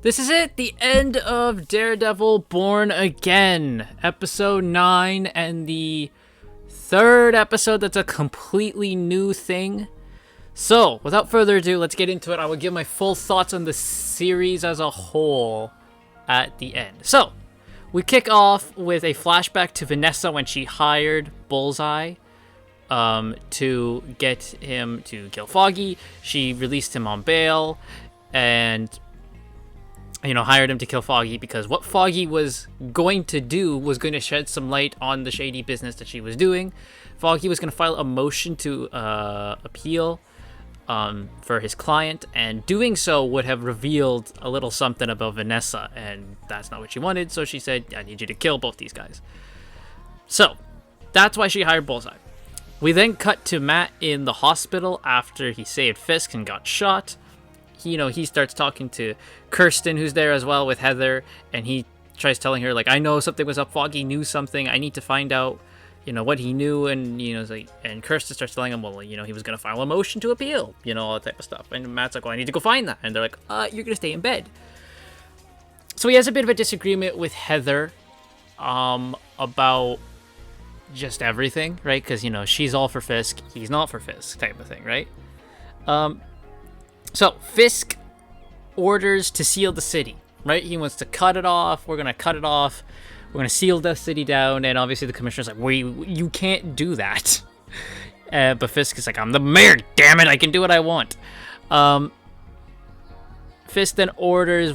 This is it, the end of Daredevil Born Again, episode 9, and the third episode that's a completely new thing. So, without further ado, let's get into it. I will give my full thoughts on the series as a whole at the end. So, we kick off with a flashback to Vanessa when she hired Bullseye to get him to kill Foggy. She released him on bail and hired him to kill Foggy because what Foggy was going to do was going to shed some light on the shady business that she was doing. Foggy was going to file a motion to appeal for his client, and doing so would have revealed a little something about Vanessa, and that's not what she wanted, so she said, I need you to kill both these guys. So, that's why she hired Bullseye. We then cut to Matt in the hospital after he saved Fisk and got shot. He starts talking to Kirsten, who's there as well with Heather, and he tries telling her, I know something was up. Foggy knew something. I need to find out, what he knew. And, and Kirsten starts telling him, well, he was going to file a motion to appeal, all that type of stuff. And Matt's like, well, I need to go find that. And they're like, you're going to stay in bed. So he has a bit of a disagreement with Heather about just everything, right? Because, she's all for Fisk, he's not for Fisk type of thing, right? So, Fisk orders to seal the city, right? He wants to cut it off. We're going to cut it off. We're going to seal the city down. And obviously the commissioner's like, you can't do that. But Fisk is like, I'm the mayor, damn it. I can do what I want. Fisk then orders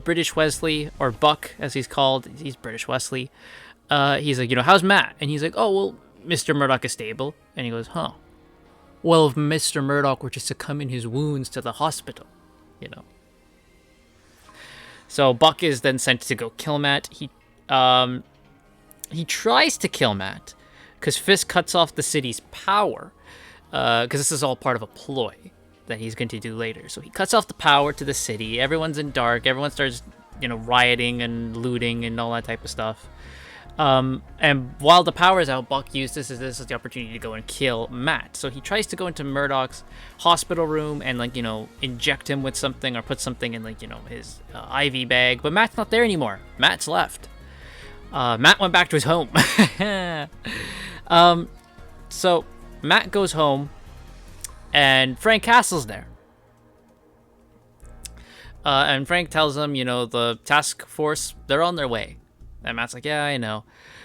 British Wesley, or Buck, as he's called. He's British Wesley. He's like, how's Matt? And he's like, oh, well, Mr. Murdoch is stable. And he goes, huh. Well, if Mr. Murdoch were to succumb in his wounds to the hospital, So Buck is then sent to go kill Matt. He tries to kill Matt because Fisk cuts off the city's power, because this is all part of a ploy that he's going to do later. So he cuts off the power to the city. Everyone's in dark. Everyone starts, rioting and looting and all that type of stuff. And while the power is out, Buck uses this as the opportunity to go and kill Matt. So he tries to go into Murdoch's hospital room and, inject him with something or put something in, his IV bag. But Matt's not there anymore. Matt's left. Matt went back to his home. So Matt goes home, and Frank Castle's there. And Frank tells him, the task force, they're on their way. And Matt's like, yeah, I know.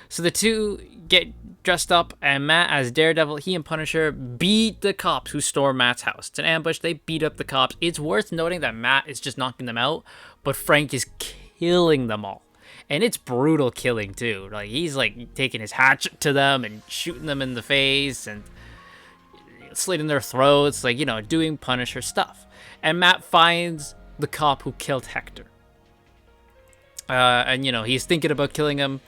So the two get dressed up, and Matt, as Daredevil, he and Punisher beat the cops who storm Matt's house. It's an ambush. They beat up the cops. It's worth noting that Matt is just knocking them out, but Frank is killing them all. And it's brutal killing, too. He's, taking his hatchet to them and shooting them in the face and slitting their throats, doing Punisher stuff. And Matt finds the cop who killed Hector. And he's thinking about killing him,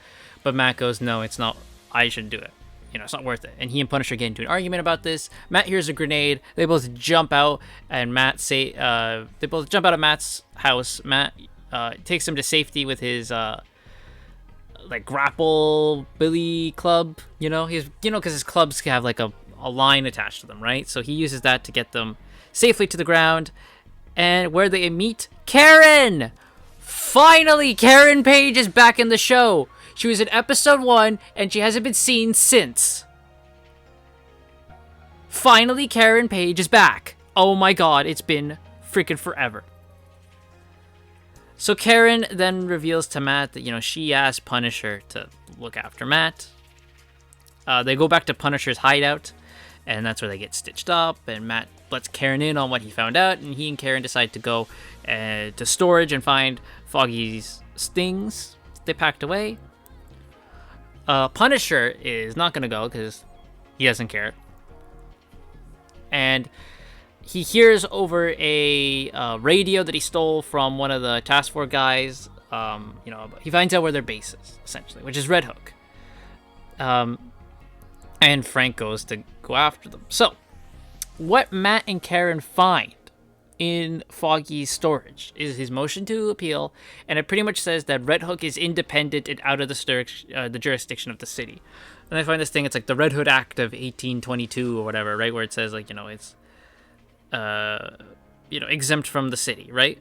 but Matt goes, no, it's not, I shouldn't do it. It's not worth it. And he and Punisher get into an argument about this. Matt hears a grenade. They both jump out, and they both jump out of Matt's house. Matt takes him to safety with his grapple billy club. Because his clubs have a line attached to them, right? So he uses that to get them safely to the ground. And where they meet Karen. Finally, Karen Page is back in the show. She was in episode 1, and she hasn't been seen since. Finally, Karen Page is back. Oh my god, it's been freaking forever. So Karen then reveals to Matt that, she asked Punisher to look after Matt. They go back to Punisher's hideout, and that's where they get stitched up, and Matt lets Karen in on what he found out, and he and Karen decide to go to storage and find Foggy's stings they packed away. Punisher is not going to go because he doesn't care. And he hears over a radio that he stole from one of the task force guys. He finds out where their base is, essentially, which is Red Hook. And Frank goes to go after them. So, what Matt and Karen find in Foggy's storage is his motion to appeal, and it pretty much says that Red Hook is independent and out of the jurisdiction of the city. And I find this thing, it's the Red Hood Act of 1822 or whatever, right, where it says it's exempt from the city, right?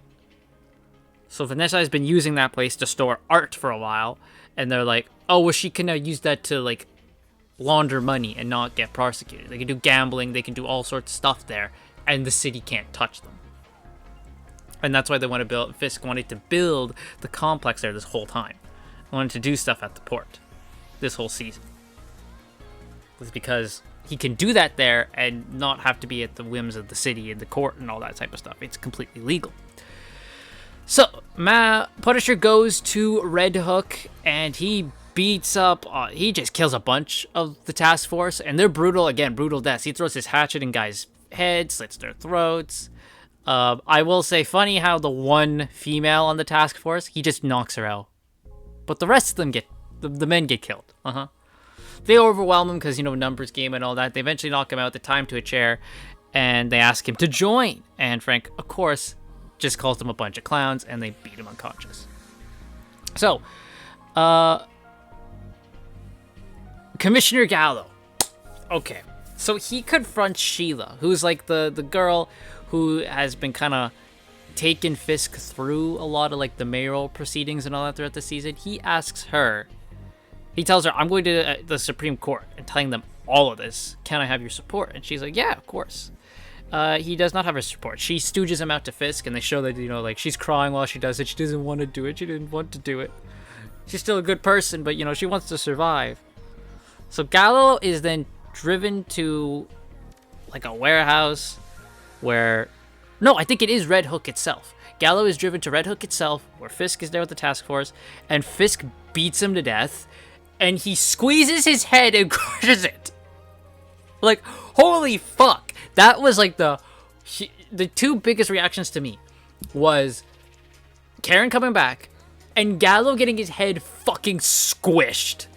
So Vanessa has been using that place to store art for a while, and they're like, oh, well, she can use that to, like, launder money and not get prosecuted. They can do gambling, they can do all sorts of stuff there, and the city can't touch them. And that's why they want to build, Fisk wanted to build the complex there this whole time. Wanted to do stuff at the port this whole season. It's because he can do that there and not have to be at the whims of the city and the court and all that type of stuff. It's completely legal. So, Punisher goes to Red Hook, and he beats up, he just kills a bunch of the task force, and they're brutal, again, brutal deaths. He throws his hatchet in guys' heads, slits their throats. I will say, funny how the one female on the task force, he just knocks her out. But the rest of them the men get killed. They overwhelm him because, numbers game and all that. They eventually knock him out, they tie him to a chair, and they ask him to join. And Frank, of course, just calls them a bunch of clowns, and they beat him unconscious. So, Commissioner Gallo. Okay, so he confronts Sheila, who's like the girl who has been kind of taking Fisk through a lot of like the mayoral proceedings and all that throughout the season. He tells her, I'm going to the Supreme Court and telling them all of this. Can I have your support? And she's like, yeah, of course. He does not have her support. She stooges him out to Fisk, and they show that, like, she's crying while she does it. She doesn't want to do it. She didn't want to do it. She's still a good person, but, she wants to survive. So Gallo is then driven to, like, a warehouse where... No, I think it is Red Hook itself. Gallo is driven to Red Hook itself, where Fisk is there with the task force, and Fisk beats him to death, and he squeezes his head and crushes it. Like, holy fuck. That was like the two biggest reactions to me was Karen coming back and Gallo getting his head fucking squished.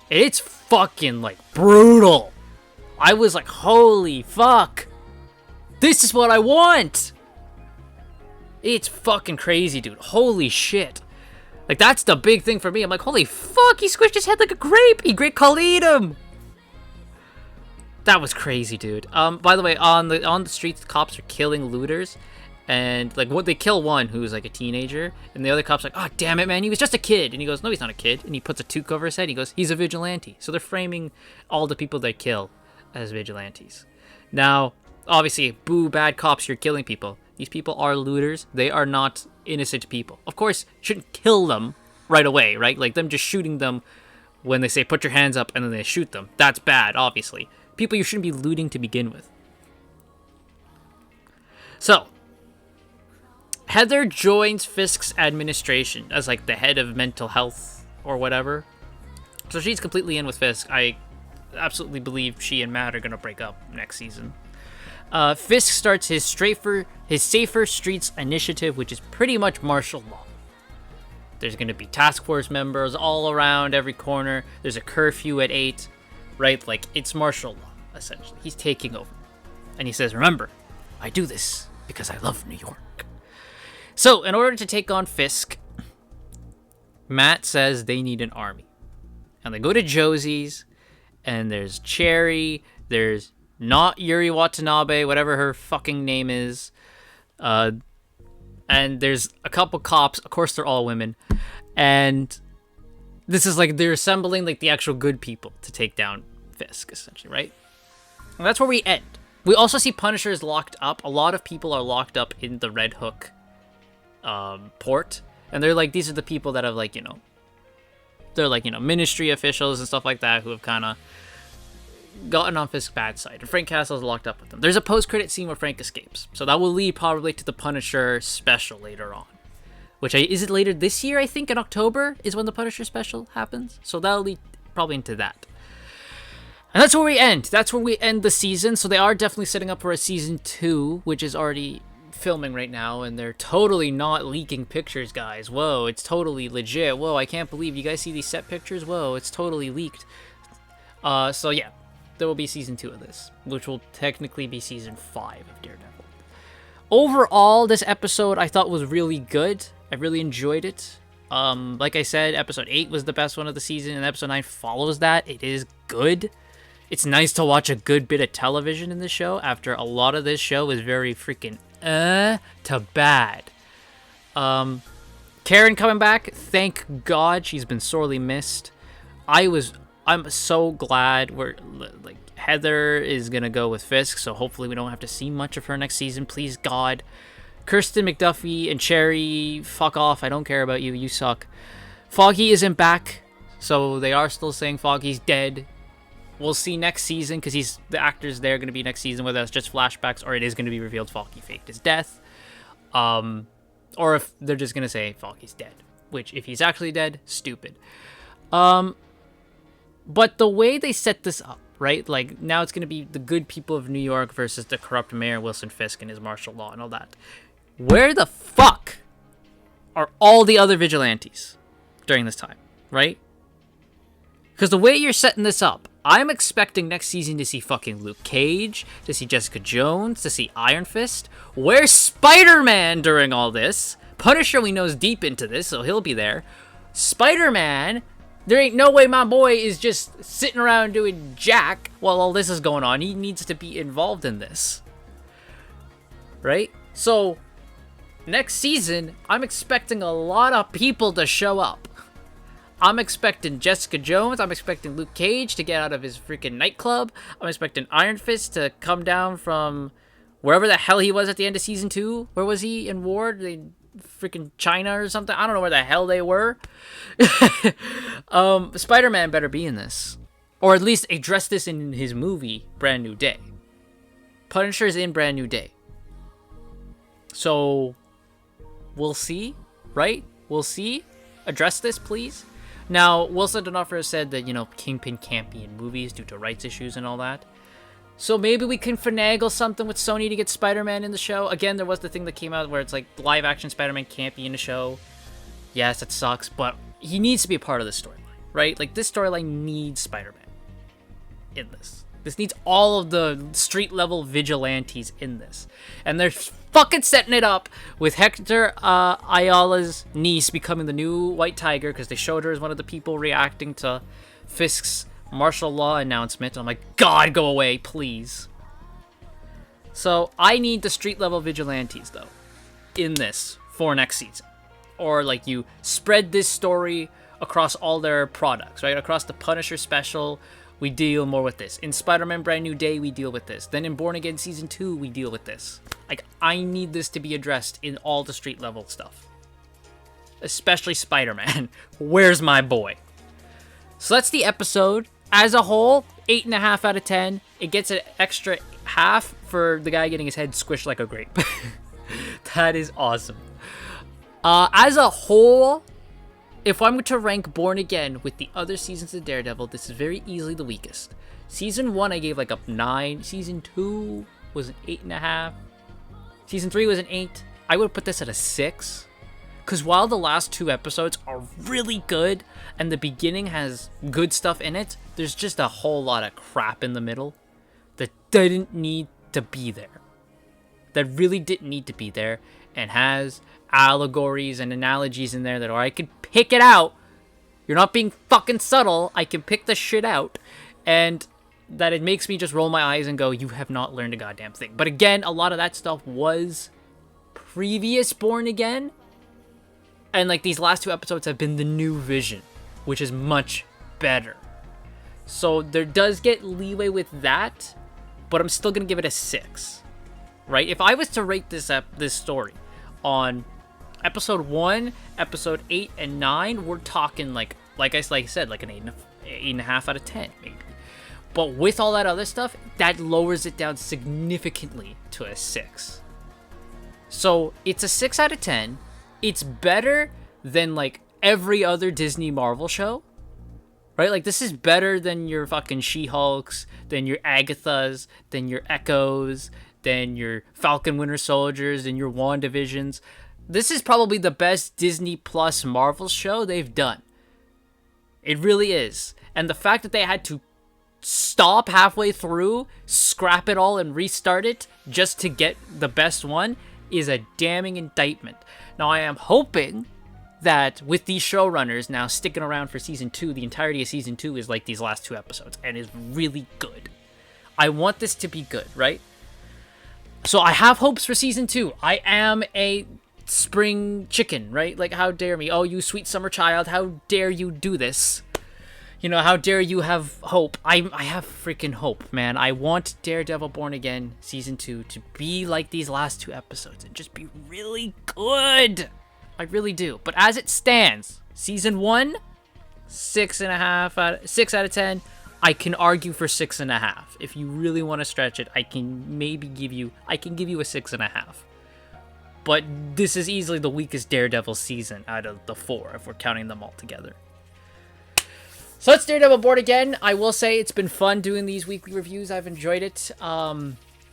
It's fucking like brutal. I was like, holy fuck. This is what I want. It's fucking crazy, dude. Holy shit. Like, that's the big thing for me. I'm like, holy fuck, he squished his head like a grape. He great call eat him. That was crazy, dude. By the way, on the streets, the cops are killing looters, and like they kill one who's like a teenager, and the other cop's like, "Oh damn it, man, he was just a kid." And he goes, "No, he's not a kid." And he puts a toque over his head. He goes, "He's a vigilante." So they're framing all the people they kill as vigilantes. Now, obviously, boo, bad cops, you're killing people. These people are looters. They are not innocent people. Of course, shouldn't kill them right away, right? Like them just shooting them when they say put your hands up and then they shoot them. That's bad, obviously. People you shouldn't be looting to begin with. So, Heather joins Fisk's administration as like the head of mental health or whatever. So she's completely in with Fisk. I absolutely believe she and Matt are going to break up next season. Fisk starts his Safer Streets initiative, which is pretty much martial law. There's going to be task force members all around every corner. There's a curfew at 8. Right? Like, it's martial law, essentially. He's taking over. And he says, remember, I do this because I love New York. So, in order to take on Fisk, Matt says they need an army. And they go to Josie's, and there's Cherry, there's not Yuri Watanabe, whatever her fucking name is, and there's a couple cops. Of course, they're all women. And... this is like they're assembling like the actual good people to take down Fisk, essentially, right? And that's where we end. We also see Punisher is locked up. A lot of people are locked up in the Red Hook port. And they're like, these are the people that have like, they're like, ministry officials and stuff like that who have kind of gotten on Fisk's bad side. And Frank Castle's locked up with them. There's a post-credit scene where Frank escapes. So that will lead probably to the Punisher special later on. Is it later this year, I think, in October, is when the Punisher special happens? So that'll lead probably into that. And that's where we end. That's where we end the season. So they are definitely setting up for a season 2, which is already filming right now. And they're totally not leaking pictures, guys. Whoa, it's totally legit. Whoa, I can't believe you guys see these set pictures. Whoa, it's totally leaked. So yeah, there will be season 2 of this, which will technically be season 5 of Daredevil. Overall, this episode I thought was really good. I really enjoyed it. Like I said, episode 8 was the best one of the season, and episode 9 follows that. It is good. It's nice to watch a good bit of television in this show after a lot of this show is very freaking to bad. Karen coming back. Thank God, she's been sorely missed. I'm so glad we're like Heather is gonna go with Fisk, so hopefully we don't have to see much of her next season. Please God. Kirsten McDuffie and Cherry, fuck off. I don't care about you. You suck. Foggy isn't back, so they are still saying Foggy's dead. We'll see next season because the actor's there going to be next season, whether that's just flashbacks or it is going to be revealed Foggy faked his death. Or if they're just going to say Foggy's dead, which if he's actually dead, stupid. But the way they set this up, right? Like now it's going to be the good people of New York versus the corrupt mayor Wilson Fisk and his martial law and all that. Where the fuck are all the other vigilantes during this time, right? Because the way you're setting this up, I'm expecting next season to see fucking Luke Cage, to see Jessica Jones, to see Iron Fist. Where's Spider-Man during all this? Punisher, we know, is deep into this, so he'll be there. Spider-Man, there ain't no way my boy is just sitting around doing jack while all this is going on. He needs to be involved in this. Right? So, next season, I'm expecting a lot of people to show up. I'm expecting Jessica Jones. I'm expecting Luke Cage to get out of his freaking nightclub. I'm expecting Iron Fist to come down from wherever the hell he was at the end of season 2. Where was he in Ward? Freaking China or something? I don't know where the hell they were. Spider-Man better be in this. Or at least address this in his movie, Brand New Day. Punisher's in Brand New Day. So, we'll see, right? We'll see. Address this, please. Now, Wilson D'Onofrio said that, Kingpin can't be in movies due to rights issues and all that. So maybe we can finagle something with Sony to get Spider-Man in the show. Again, there was the thing that came out where it's like live-action Spider-Man can't be in the show. Yes, it sucks, but he needs to be a part of the storyline, right? Like, this storyline needs Spider-Man in this. This needs all of the street-level vigilantes in this. And they're fucking setting it up with Hector Ayala's niece becoming the new White Tiger because they showed her as one of the people reacting to Fisk's martial law announcement. I'm like, God, go away, please. So I need the street-level vigilantes, though, in this for next season. Or, like, you spread this story across all their products, right? Across the Punisher special, we deal more with this. In Spider-Man Brand New Day, we deal with this. Then in Born Again Season 2, we deal with this. Like, I need this to be addressed in all the street-level stuff. Especially Spider-Man. Where's my boy? So that's the episode. As a whole, 8.5 out of 10. It gets an extra half for the guy getting his head squished like a grape. That is awesome. As a whole, if I'm to rank Born Again with the other seasons of Daredevil, this is very easily the weakest. Season 1, I gave like a 9. Season 2 was an 8.5. Season 3 was an 8. I would put this at a 6. Because while the last 2 episodes are really good, and the beginning has good stuff in it, there's just a whole lot of crap in the middle that didn't need to be there. That really didn't need to be there, and has allegories and analogies in there that, or I could pick it out. You're not being fucking subtle. I can pick the shit out. And that it makes me just roll my eyes and go, you have not learned a goddamn thing. But again, a lot of that stuff was previous Born Again. And like these last 2 episodes have been the new vision, which is much better. So there does get leeway with that, but I'm still going to give it a 6. Right? If I was to rate this story on episode 1, episode 8, and 9, we're talking like I said, like an 8.5 out of 10, maybe. But with all that other stuff, that lowers it down significantly to a 6. So it's a 6 out of 10. It's better than like every other Disney Marvel show. Right? Like, this is better than your fucking She-Hulks, than your Agathas, than your Echoes, than your Falcon Winter Soldiers, and your WandaVisions. This is probably the best Disney Plus Marvel show they've done. It really is. And the fact that they had to stop halfway through, scrap it all, and restart it just to get the best one is a damning indictment. Now, I am hoping that with these showrunners now sticking around for season 2, the entirety of season 2 is like these last 2 episodes and is really good. I want this to be good, right? So I have hopes for season 2. I am a spring chicken, right? Like, how dare me? Oh, you sweet summer child, how dare you do this? You know, how dare you have hope? I have freaking hope, man. I want Daredevil Born Again Season 2 to be like these last 2 episodes and just be really good. I really do. But as it stands, Season 1, 6 out of 10. I can argue for 6.5. If you really want to stretch it, I can give you a 6.5. But this is easily the weakest Daredevil season out of the 4, if we're counting them all together. So that's Daredevil Born Again. I will say it's been fun doing these weekly reviews. I've enjoyed it.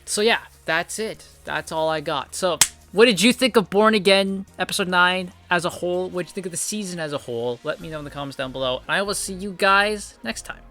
So yeah, that's it. That's all I got. So what did you think of Born Again Episode 9 as a whole? What did you think of the season as a whole? Let me know in the comments down below. And I will see you guys next time.